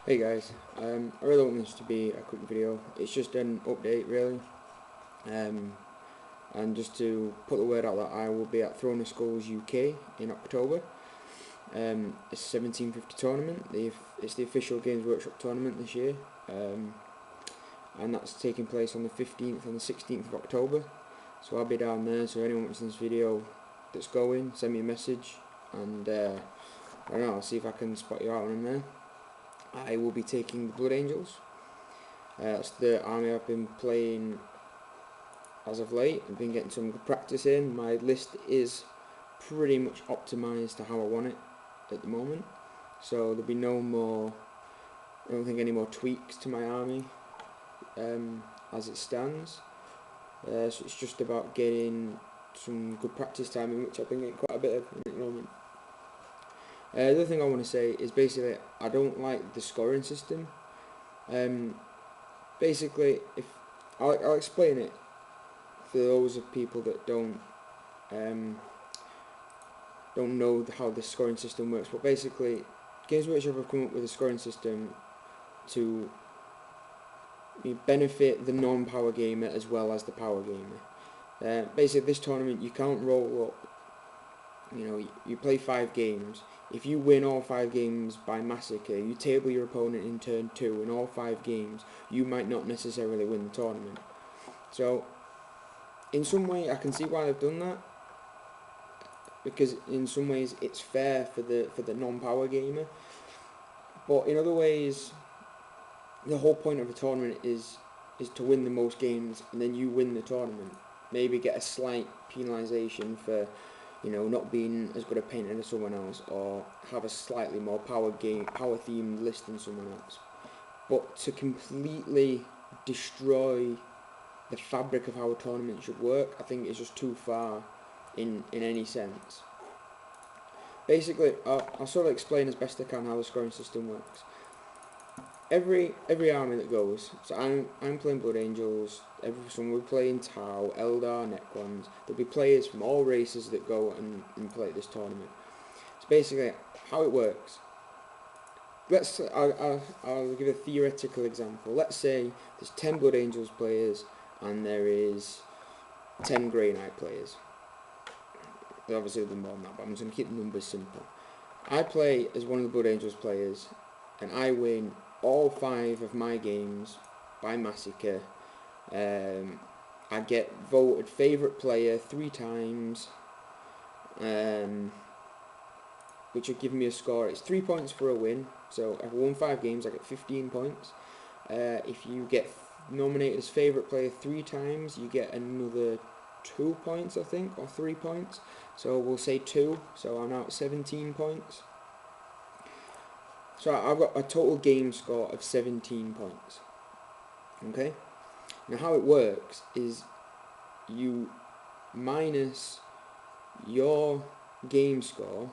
Hey guys, I really want this to be a quick video. It's just an update really, um, and just to put the word out that I will be at Throne of Skulls UK in October. It's a 1750 tournament. It's the official Games Workshop tournament this year, and that's taking place on the 15th and the 16th of October. So I'll be down there. So anyone watching this video that's going, send me a message, and I don't know. I'll see if I can spot you out when I'm there. I will be taking the Blood Angels. That's the army I've been playing as of late. I've been getting some good practice in. My list is pretty much optimised to how I want it at the moment. So there'll be no more, I don't think any more tweaks to my army as it stands. So it's just about getting some good practice time in, which I've been getting quite a bit of at the moment. The other thing I want to say is basically I don't like the scoring system. Basically, if I'll explain it for those of people that don't know how the scoring system works. But basically, Games Workshop have come up with a scoring system to benefit the non-power gamer as well as the power gamer. Basically, this tournament you can't roll up. You play 5 games. If you win all 5 games by massacre, you table your opponent in turn 2 in all 5 games, you might not necessarily win the tournament. So, in some way I can see why they've done that, because in some ways it's fair for the non-power gamer, but in other ways the whole point of a tournament is to win the most games, and then you win the tournament. Maybe get a slight penalisation for not being as good a painter as someone else, or have a slightly more power themed list than someone else. But to completely destroy the fabric of how a tournament should work, I think is just too far in any sense. Basically, I'll sort of explain as best I can how the scoring system works. Every army that goes, so I'm playing Blood Angels, someone will be playing Tau, Eldar, Necrons. There'll be players from all races that go and play this tournament. So basically, how it works. I'll give a theoretical example. Let's say there's 10 Blood Angels players and there is 10 Grey Knight players. Obviously there'll be more than that, but I'm just going to keep the numbers simple. I play as one of the Blood Angels players, and I win all 5 of my games by massacre. I get voted favourite player 3 times, which will give me a score. It's 3 points for a win, so if I won 5 games I get 15 points. If you get nominated as favourite player 3 times, you get another 2 points, I think, or 3 points. So we'll say 2, so I'm now at 17 points. So I've got a total game score of 17 points. Okay? Now how it works is you minus your game score.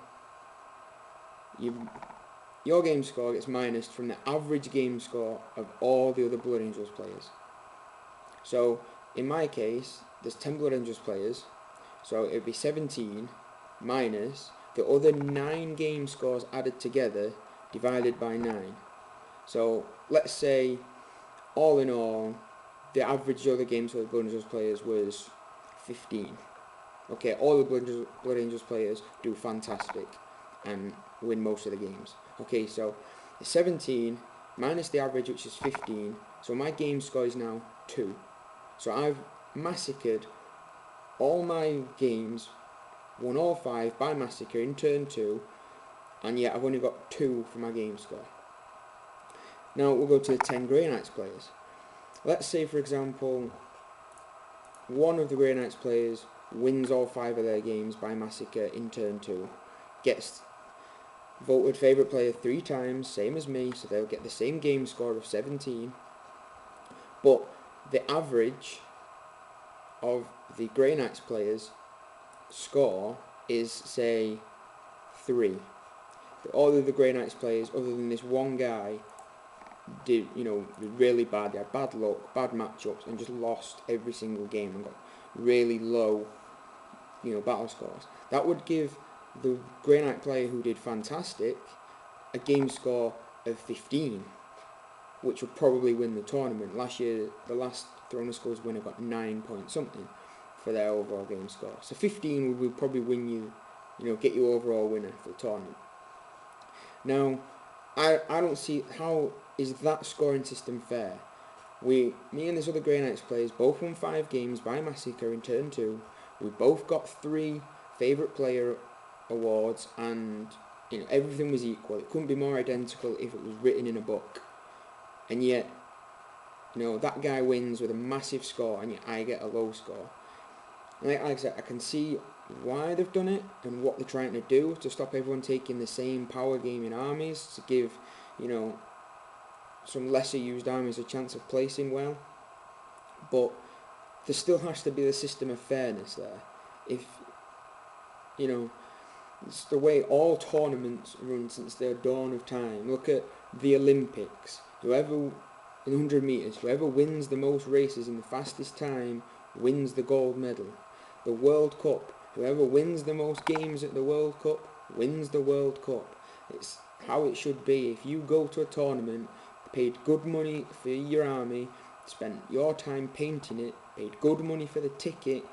Your game score gets minused from the average game score of all the other Blood Angels players. So in my case, there's 10 Blood Angels players, so it would be 17 minus the other 9 game scores added together divided by 9. So let's say all in all the average other games for the Blood Angels players was 15. Okay, all the Blood Angels players do fantastic and win most of the games. Okay, so 17 minus the average, which is 15, so my game score is now 2. So I've massacred all my games, won all 5 by massacre in turn 2, and yet I've only got 2 for my game score. Now we'll go to the 10 Grey Knights players. Let's say, for example, one of the Grey Knights players wins all 5 of their games by massacre in turn 2, gets voted favourite player 3 times, same as me, so they'll get the same game score of 17, but the average of the Grey Knights players' score is, say, 3. All of the Grey Knights players, other than this one guy, did really bad. They had bad luck, bad matchups, and just lost every single game and got really low battle scores. That would give the Grey Knight player who did fantastic a game score of 15. which would probably win the tournament. Last year, the last Throne of Skulls winner got 9 point something for their overall game score. So 15 would probably win you, get you overall winner for the tournament. Now, I don't see how is that scoring system fair. Me and this other Grey Knights players both won 5 games by Massacre in turn 2. We both got 3 favourite player awards, and everything was equal. It couldn't be more identical if it was written in a book. And yet, that guy wins with a massive score, and yet I get a low score. And like I said, I can see why they've done it and what they're trying to do to stop everyone taking the same power gaming armies, to give some lesser used armies a chance of placing well. But there still has to be the system of fairness there. If it's the way all tournaments run since the dawn of time. Look at the Olympics. Whoever in 100 metres, whoever wins the most races in the fastest time wins the gold medal. The World Cup, whoever wins the most games at the World Cup wins the World Cup. It's how it should be. If you go to a tournament, paid good money for your army, spent your time painting it, paid good money for the ticket,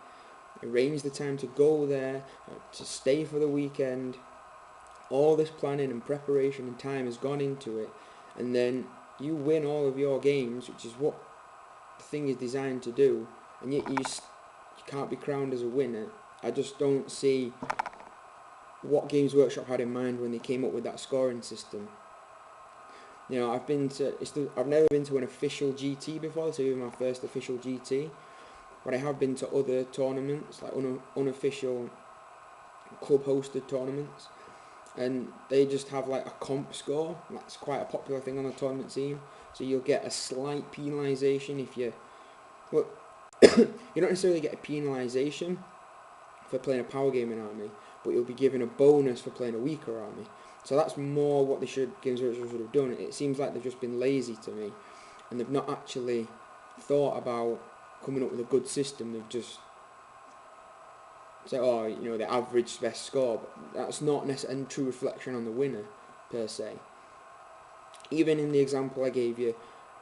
arranged the time to go there, to stay for the weekend, all this planning and preparation and time has gone into it, and then you win all of your games, which is what the thing is designed to do, and yet you can't be crowned as a winner. I just don't see what Games Workshop had in mind when they came up with that scoring system. I've never been to an official GT before, so even my first official GT, but I have been to other tournaments, like unofficial club-hosted tournaments, and they just have like a comp score. That's quite a popular thing on the tournament scene. So you'll get a slight penalisation if you... Well, you don't necessarily get a penalisation for playing a power gaming army, but you'll be given a bonus for playing a weaker army. So that's more what Games Workshop should have done. It seems like they've just been lazy to me, and they've not actually thought about coming up with a good system. They've just said, the average best score, but that's not necessarily a true reflection on the winner, per se. Even in the example I gave you,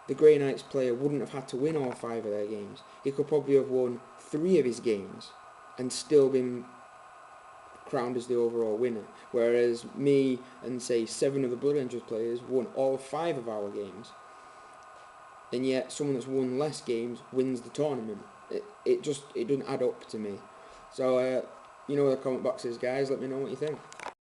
the Grey Knights player wouldn't have had to win all 5 of their games. He could probably have won 3 of his games and still been crowned as the overall winner, whereas me and say 7 of the Blood Angels players won all 5 of our games, and yet someone that's won less games wins the tournament. It doesn't add up to me. So the comment box is, guys, let me know what you think.